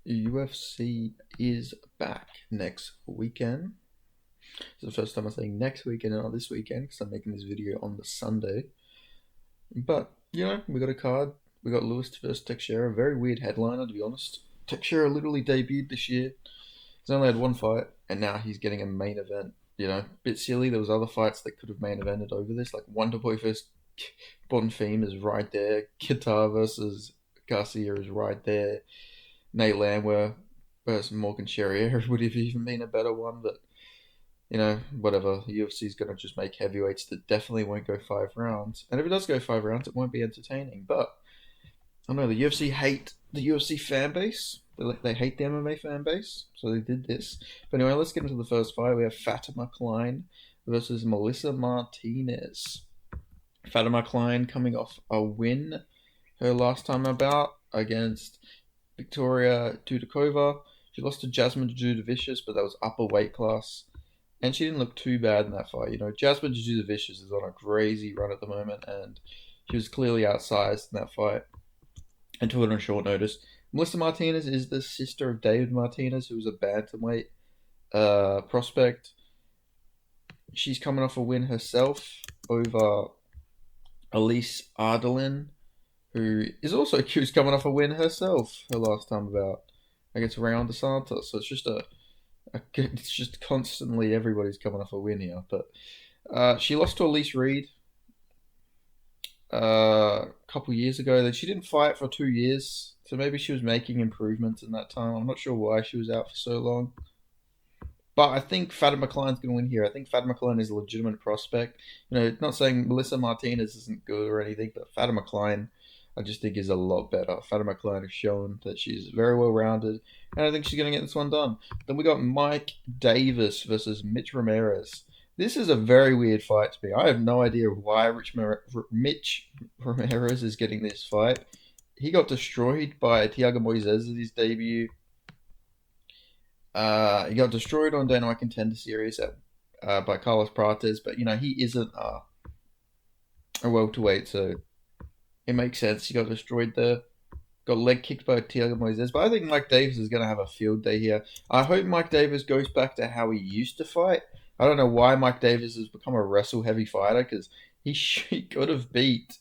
UFC is back next weekend. It's the first time I'm saying next weekend and not this weekend because I'm making this video on the Sunday. But, we got a card. We got Lewis versus Teixeira. Very weird headliner, to be honest. Teixeira literally debuted this year. He's only had one fight, and now he's getting a main event. Bit silly. There was other fights that could have main evented over this, like Wonderboy versus Bonfim is right there. Guitar versus Garcia is right there. Nate Landwehr versus Morgan Sherrier would have even been a better one, but whatever. The UFC's going to just make heavyweights that definitely won't go 5 rounds. And if it does go 5 rounds, it won't be entertaining. But I know the UFC hate the UFC fan base. They hate the MMA fan base, so they did this. But anyway, let's get into the first fight. We have Fatima Klein versus Melissa Martinez. Fatima Klein coming off a win her last time about against Victoria Dudakova. She lost to Jasmine Judavicius, but that was upper weight class. And she didn't look too bad in that fight. Jasmine Judavicius is on a crazy run at the moment, and she was clearly outsized in that fight and took it on short notice. Melissa Martinez is the sister of David Martinez, who was a bantamweight prospect. She's coming off a win herself over Elise Ardelin, who is also accused coming off a win herself her last time about against Rayon DeSantos. So it's just constantly everybody's coming off a win here. But she lost to Elise Reed a couple years ago. Then she didn't fight for 2 years, so maybe she was making improvements in that time. I'm not sure why she was out for so long. But I think Fatima Klein's going to win here. I think Fatima Klein is a legitimate prospect. Not saying Melissa Martinez isn't good or anything, but Fatima Klein, I just think, is a lot better. Fatima Klein has shown that she's very well rounded, and I think she's going to get this one done. Then we got Mike Davis versus Mitch Ramirez. This is a very weird fight to me. I have no idea why Mitch Ramirez is getting this fight. He got destroyed by Thiago Moises at his debut. He got destroyed on Dana White Contender Series by Carlos Prates, but he isn't a welterweight, so it makes sense. He got destroyed there. Got leg kicked by Thiago Moises, but I think Mike Davis is going to have a field day here. I hope Mike Davis goes back to how he used to fight. I don't know why Mike Davis has become a wrestle heavy fighter, because he could have beat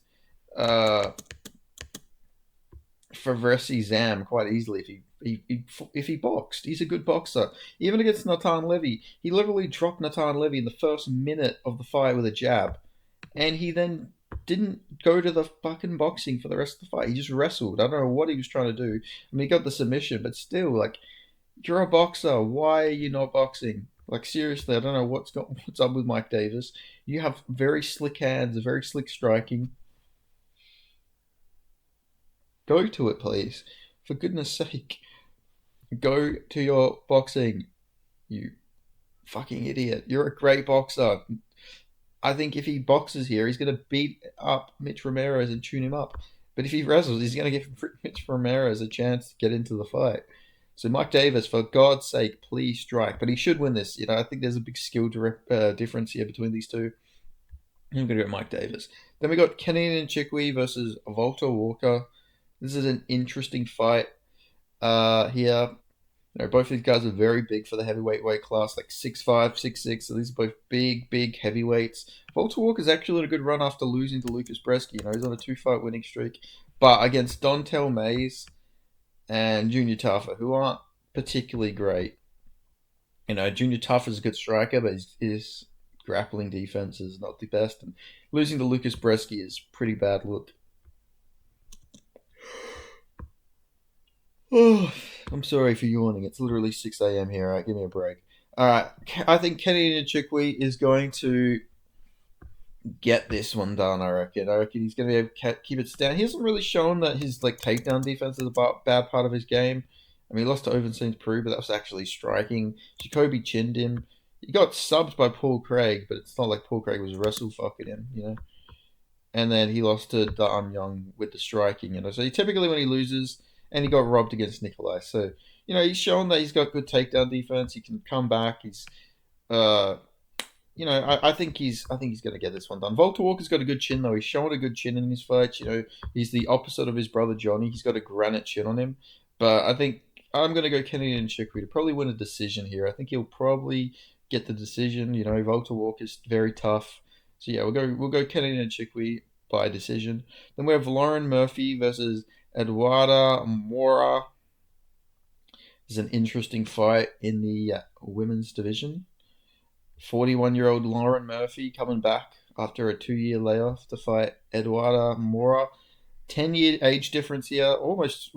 Fabrice Zam quite easily if he boxed. He's a good boxer. Even against Natan Levy, he literally dropped Natan Levy in the first minute of the fight with a jab, and he then didn't go to the fucking boxing for the rest of the fight. He just wrestled. I don't know what he was trying to do. I mean, he got the submission, but still, like, you're a boxer. Why are you not boxing? Like, seriously, I don't know what's up with Mike Davis. You have very slick hands, very slick striking. Go to it, please. For goodness sake. Go to your boxing, you fucking idiot. You're a great boxer. I think if he boxes here, he's going to beat up Mitch Ramirez and tune him up. But if he wrestles, he's going to give Mitch Ramirez a chance to get into the fight. So Mike Davis, for God's sake, please strike. But he should win this. I think there's a big skill difference here between these two. I'm going to go Mike Davis. Then we got Kenan Chikwi versus Volta Walker. This is an interesting fight here. Both these guys are very big for the heavyweight weight class, like 6'5", 6'6". So these are both big heavyweights. Volta Walker's actually on a good run after losing to Lucas Bresky. He's on a 2-fight winning streak. But against Dontel Mays and Junior Taffa, who aren't particularly great. Junior Taffa's a good striker, but his grappling defense is not the best. And losing to Lucas Bresky is a pretty bad look. Oh, I'm sorry for yawning. It's literally 6 a.m. here. All right, give me a break. All right, I think Kenan Chikwi is going to get this one done. I reckon he's going to be able to keep it down. He hasn't really shown that his takedown defense is a bad part of his game. I mean, he lost to Ovince's Peru, but that was actually striking. Jacoby chinned him. He got subbed by Paul Craig, but it's not like Paul Craig was wrestle fucking him, And then he lost to Dan Young with the striking, So he typically, when he loses, and he got robbed against Nikolai. So, he's shown that he's got good takedown defense. He can come back. I think he's going to get this one done. Volta Walker's got a good chin, though. He's shown a good chin in his fights. He's the opposite of his brother Johnny. He's got a granite chin on him. But I think I'm going to go Kenny Nchukwi to probably win a decision here. I think he'll probably get the decision. You know, Volta Walk is very tough. So yeah, we'll go Kenny Nchukwi by decision. Then we have Lauren Murphy versus Eduarda Mora. This is an interesting fight in the women's division. 41-year-old Lauren Murphy coming back after a 2-year layoff to fight Eduarda Mora. 10-year age difference here, almost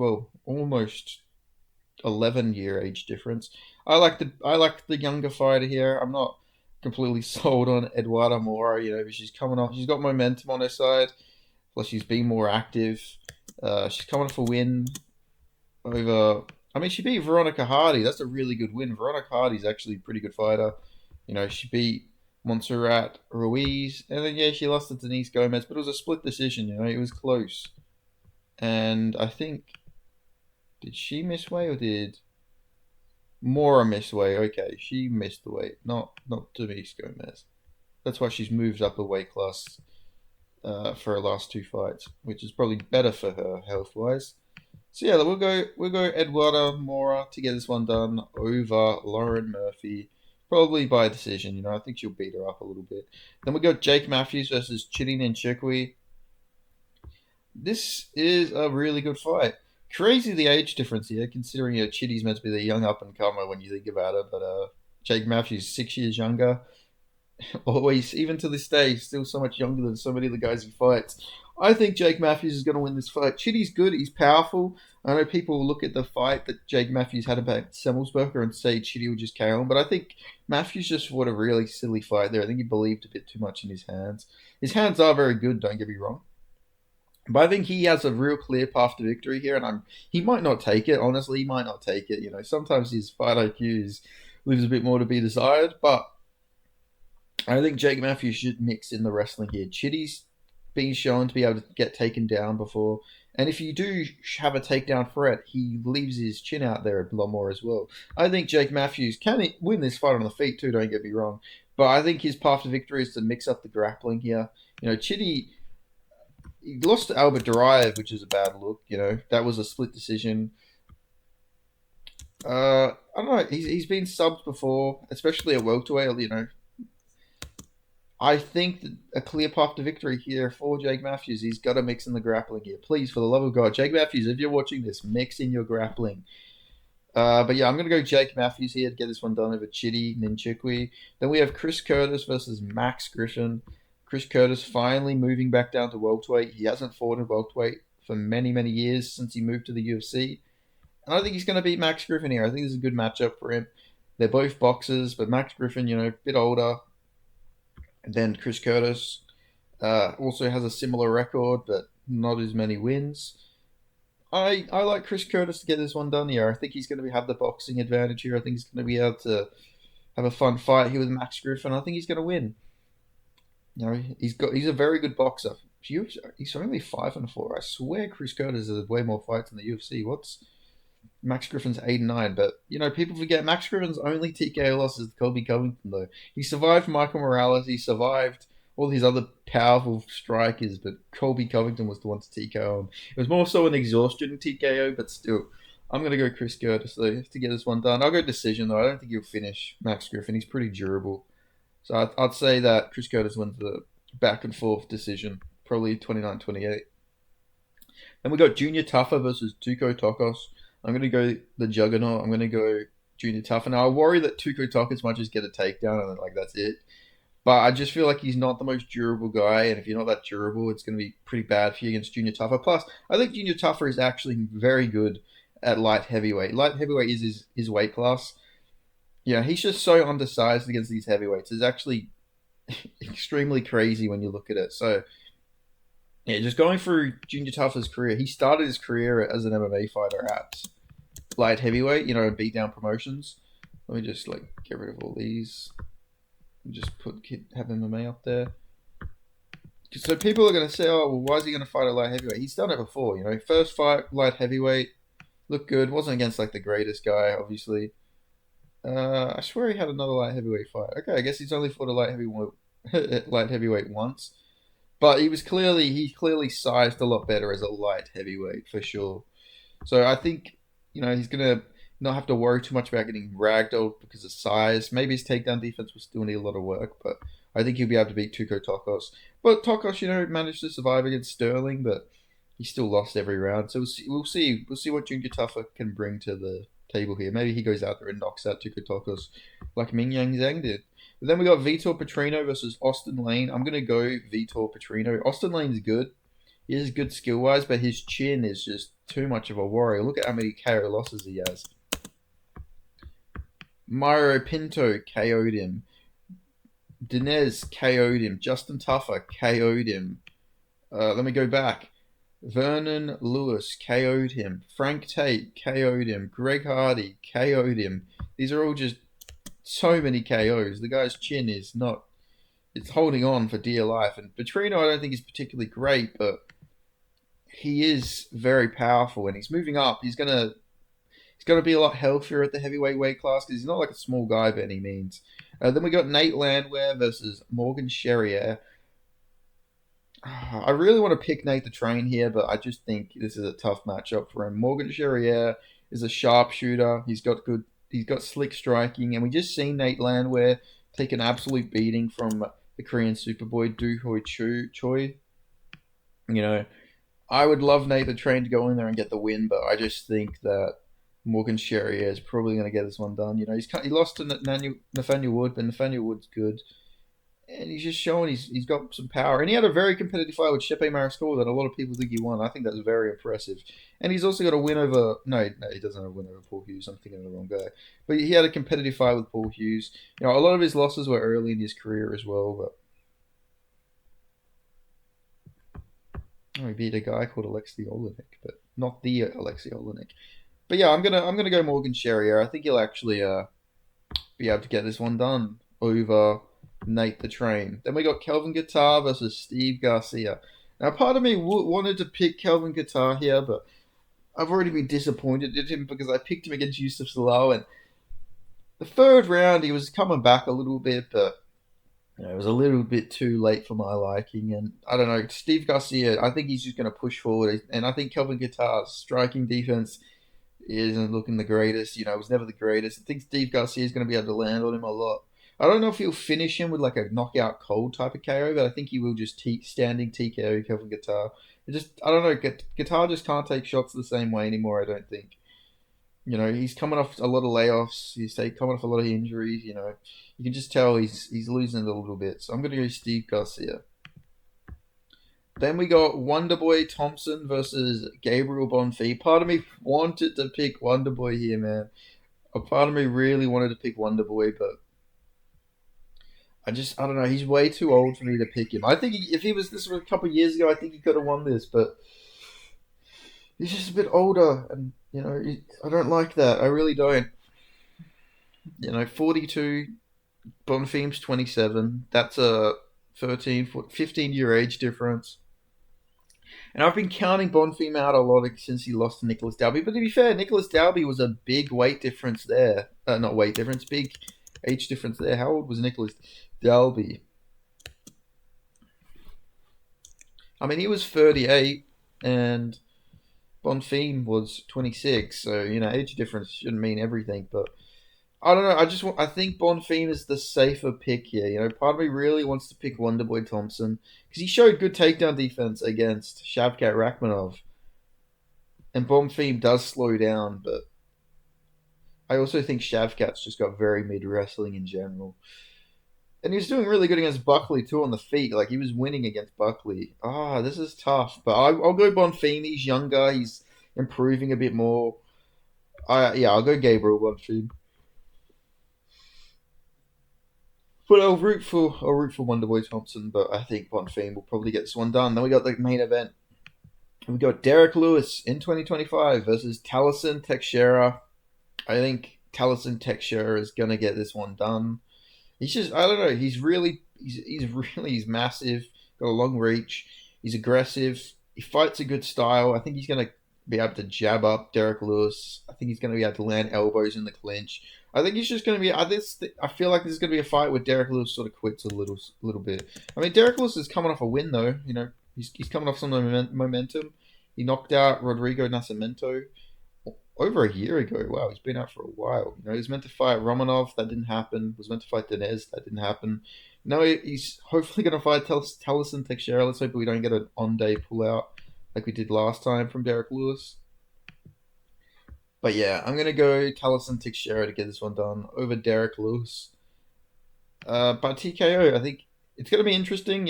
11-year age difference. I like the younger fighter here. I'm not completely sold on Eduarda Mora. You know, she's coming off. She's got momentum on her side. Plus, she's been more active. She's coming off a win over. I mean, she beat Veronica Hardy. That's a really good win. Veronica Hardy's actually a pretty good fighter. You know, she beat Montserrat Ruiz, and then yeah, she lost to Denise Gomez, but it was a split decision. You know, it was close. And I think did she miss weight or did Mora miss weight? Okay, she missed the weight, not Denise Gomez. That's why she's moved up a weight class for her last two fights, which is probably better for her health wise. So yeah, we'll go Eduardo Mora to get this one done over Lauren Murphy, probably by decision. You know, I think she'll beat her up a little bit. Then we got Jake Matthews versus Chidi Nchukwi. This is a really good fight. Crazy the age difference here, considering Chidi's meant to be the young up and comer when you think about it, but Jake Matthews 6 years younger. Always, even to this day, still so much younger than so many of the guys he fights. I think Jake Matthews is going to win this fight. Chidi's good. He's powerful. I know people will look at the fight that Jake Matthews had about Semmelsberger and say Chidi will just KO him, but I think Matthews just fought a really silly fight there. I think he believed a bit too much in his hands. His hands are very good, don't get me wrong. But I think he has a real clear path to victory here, and he might not take it. Honestly, he might not take it. You know, sometimes his fight IQ leaves a bit more to be desired, but I think Jake Matthews should mix in the wrestling here. Chidi's been shown to be able to get taken down before. And if you do have a takedown threat, he leaves his chin out there a lot more as well. I think Jake Matthews can win this fight on the feet too, don't get me wrong. But I think his path to victory is to mix up the grappling here. You know, Chidi, he lost to Albert Duraev, which is a bad look. You know, that was a split decision. I don't know. He's been subbed before, especially at welterweight. You know, I think that a clear path to victory here for Jake Matthews. He's got to mix in the grappling here. Please, for the love of God, Jake Matthews, if you're watching this, mix in your grappling. But yeah, I'm going to go Jake Matthews here to get this one done over Chidi Nchukwi. Then we have Chris Curtis versus Max Griffin. Chris Curtis finally moving back down to welterweight. He hasn't fought in welterweight for many, many years since he moved to the UFC. And I think he's going to beat Max Griffin here. I think this is a good matchup for him. They're both boxers, but Max Griffin, you know, a bit older, and then Chris Curtis also has a similar record, but not as many wins. I like Chris Curtis to get this one done here. I think he's going to have the boxing advantage here. I think he's going to be able to have a fun fight here with Max Griffin. I think he's going to win. You know, he's a very good boxer. He's only 5-4. I swear Chris Curtis has way more fights in the UFC. What's Max Griffin's 8-9? But you know, people forget Max Griffin's only TKO loss is Colby Covington though. He survived Michael Morales. He survived all these other powerful strikers, but Colby Covington was the one to TKO him. It was more so an exhaustion TKO, but still, I'm gonna go Chris Curtis though to get this one done. I'll go decision though. I don't think he'll finish Max Griffin. He's pretty durable. So I'd say that Chris Curtis wins the back and forth decision, probably 29-28. Then we got Junior Taffa versus Tuco Tokos. I'm going to go the Juggernaut. I'm going to go Junior Taffa. Now, I worry that Tuco Tokos might just get a takedown and then, like, that's it. But I just feel like he's not the most durable guy, and if you're not that durable, it's going to be pretty bad for you against Junior Taffa. Plus, I think Junior Taffa is actually very good at light heavyweight. Light heavyweight is his weight class. Yeah, he's just so undersized against these heavyweights. It's actually extremely crazy when you look at it. So, yeah, just going through Junior Taffa's career, he started his career as an MMA fighter at light heavyweight, you know, beatdown promotions. Let me just like get rid of all these and just have MMA up there. So people are going to say, oh, well, why is he going to fight at light heavyweight? He's done it before, you know. First fight, light heavyweight, looked good. Wasn't against like the greatest guy, obviously. I swear he had another light heavyweight fight. Okay, I guess he's only fought a light heavyweight once. But he clearly sized a lot better as a light heavyweight for sure. So I think, you know, he's gonna not have to worry too much about getting ragdolled because of size. Maybe his takedown defense will still need a lot of work, but I think he'll be able to beat Tuco Tokos. But Tokos, managed to survive against Sterling, but he still lost every round. So we'll see what Junior Tuffa can bring to the table here. Maybe he goes out there and knocks out Tuco Tokos like Ming Yang Zhang did. But then we got Vitor Petrino versus Austin Lane. I'm gonna go Vitor Petrino. Austin Lane's good. He is good skill wise, but his chin is just too much of a warrior. Look at how many KO losses he has. Mario Pinto KO'd him. Dinez KO'd him. Justin Tuffa KO'd him. Let me go back. Vernon Lewis KO'd him. Frank Tate KO'd him. Greg Hardy KO'd him. These are all just so many KOs. The guy's chin is not. It's holding on for dear life. And Petrino, I don't think is particularly great, but he is very powerful, and he's moving up. He's gonna be a lot healthier at the heavyweight weight class because he's not like a small guy by any means. Then we got Nate Landwehr versus Morgan Charrier. I really want to pick Nate the Train here, but I just think this is a tough matchup for him. Morgan Charrier is a sharpshooter. He's got slick striking, and we just seen Nate Landwehr take an absolute beating from the Korean Superboy Do Hoi Choi. You know, I would love Nate the Train to go in there and get the win, but I just think that Morgan Charrier is probably going to get this one done. He lost to Nathaniel Wood, but Nathaniel Wood's good, and he's just showing he's got some power. And he had a very competitive fight with Chepe Mariscal that a lot of people think he won. I think that's very impressive. And he's also got a win over no, he doesn't have a win over Paul Hughes. I'm thinking of the wrong guy. But he had a competitive fight with Paul Hughes. A lot of his losses were early in his career as well, but. Oh, he beat a guy called Alexei Olenek, but not the Alexei Olenek. But yeah, I'm gonna go Morgan Charrier. I think he'll actually be able to get this one done over Nate the Train. Then we got Kelvin Guitar versus Steve Garcia. Now, part of me wanted to pick Kelvin Guitar here, but I've already been disappointed in him because I picked him against Yusuf Salau, and the third round he was coming back a little bit, but it was a little bit too late for my liking. And I don't know, Steve Garcia, I think he's just going to push forward, and I think Kelvin Guitar's striking defense isn't looking the greatest. It was never the greatest. I think Steve Garcia is going to be able to land on him a lot. I don't know if he'll finish him with like a knockout cold type of KO, but I think he will just standing TKO Kelvin Guitar. I don't know. Guitar just can't take shots the same way anymore. I don't think. He's coming off a lot of layoffs. He's coming off a lot of injuries. You can just tell he's losing it a little bit. So I'm going to go Steve Garcia. Then we got Wonderboy Thompson versus Gabriel Bonfim. Part of me wanted to pick Wonderboy here, man. A part of me really wanted to pick Wonderboy, but I don't know. He's way too old for me to pick him. I think if this was a couple of years ago, I think he could have won this, but he's just a bit older, and I don't like that. I really don't. 42. Bonfim's 27. That's a 15-year age difference. And I've been counting Bonfim out a lot since he lost to Nicholas Dalby. But to be fair, Nicholas Dalby was a big weight difference there. Not weight difference, big age difference there. How old was Nicholas Dalby? I mean, he was 38 and Bonfim was 26. So, age difference shouldn't mean everything. But I don't know. I think Bonfim is the safer pick here. Part of me really wants to pick Wonderboy Thompson because he showed good takedown defense against Shavkat Rakhmonov, and Bonfim does slow down. But I also think Shavkat's just got very mid wrestling in general, and he was doing really good against Buckley too on the feet. Like he was winning against Buckley. This is tough, but I'll go Bonfim. He's younger. He's improving a bit more. I'll go Gabriel Bonfim. But I'll root for Wonderboy Thompson, but I think Bonfim will probably get this one done. Then we got the main event. We got Derek Lewis in 2025 versus Taliesin Teixeira. I think Taliesin Teixeira is gonna get this one done. He's just I don't know. He's massive. Got a long reach. He's aggressive. He fights a good style. I think he's gonna be able to jab up Derek Lewis. I think he's gonna be able to land elbows in the clinch. I think he's just going to be. I feel like this is going to be a fight where Derek Lewis sort of quits a little bit. I mean, Derek Lewis is coming off a win though. He's coming off some momentum. He knocked out Rodrigo Nascimento over a year ago. Wow, he's been out for a while. He was meant to fight Romanov, that didn't happen. Was meant to fight Denez, that didn't happen. No, he's hopefully going to fight Taliesin Teixeira. Let's hope we don't get an on-day pullout like we did last time from Derek Lewis. But yeah, I'm going to go Taliesin Teixeira to get this one done over Derek Lewis. By TKO, I think it's going to be interesting.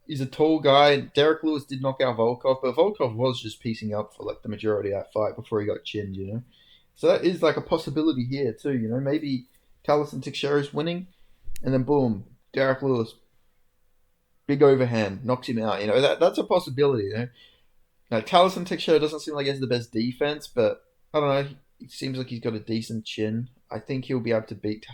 He's a tall guy. Derek Lewis did knock out Volkov, but Volkov was just piecing up for like the majority of that fight before he got chinned. So that is like a possibility here too. Maybe Taliesin Teixeira is winning, and then boom, Derek Lewis, big overhand, knocks him out. That's a possibility. Now, Taliesin Teixeira doesn't seem like he has the best defense, but I don't know. It seems like he's got a decent chin. I think he'll be able to beat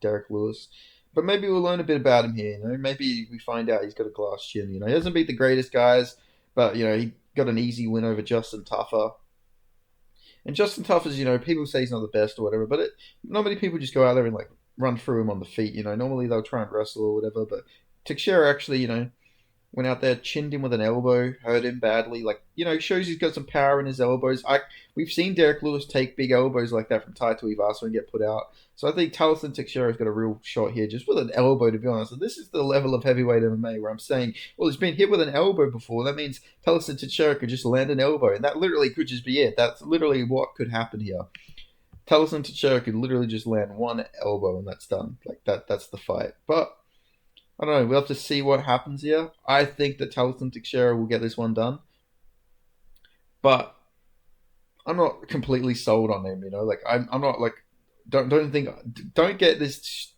Derek Lewis. But maybe we'll learn a bit about him here. Maybe we find out he's got a glass chin. He doesn't beat the greatest guys, but he got an easy win over Justin Tuffer. And Justin Tuffer's, people say he's not the best or whatever, but not many people just go out there and like run through him on the feet. Normally they'll try and wrestle or whatever, but Teixeira actually, went out there, chinned him with an elbow, hurt him badly. Like, shows he's got some power in his elbows. We've seen Derek Lewis take big elbows like that from Tai Tuivasa and get put out. So I think Taliesin Teixeira's got a real shot here, just with an elbow, to be honest. And this is the level of heavyweight MMA where I'm saying, well, he's been hit with an elbow before. That means Taliesin Teixeira could just land an elbow, and that literally could just be it. That's literally what could happen here. Taliesin Teixeira could literally just land one elbow, and that's done. Like that's the fight. But I don't know. We'll have to see what happens here. I think that Taliesin Teixeira will get this one done, but I'm not completely sold on him. Like I'm not like don't think don't get this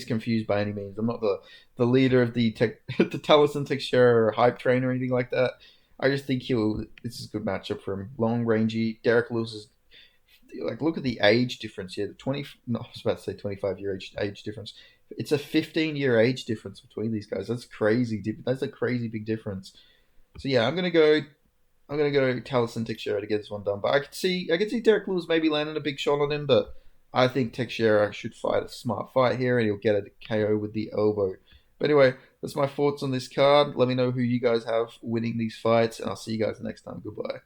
confused by any means. I'm not the leader of the the Taliesin Teixeira hype train or anything like that. I just think this is a good matchup for him. Long rangey. Derek Lewis is like, look at the age difference here. The 20, no, I was about to say 25-year age difference. It's a 15-year age difference between these guys. That's crazy. That's a crazy big difference. So yeah, I'm gonna go Taliesin Teixeira to get this one done. But I could see Derek Lewis maybe landing a big shot on him, but I think Teixeira should fight a smart fight here, and he'll get a KO with the elbow. But anyway, that's my thoughts on this card. Let me know who you guys have winning these fights, and I'll see you guys next time. Goodbye.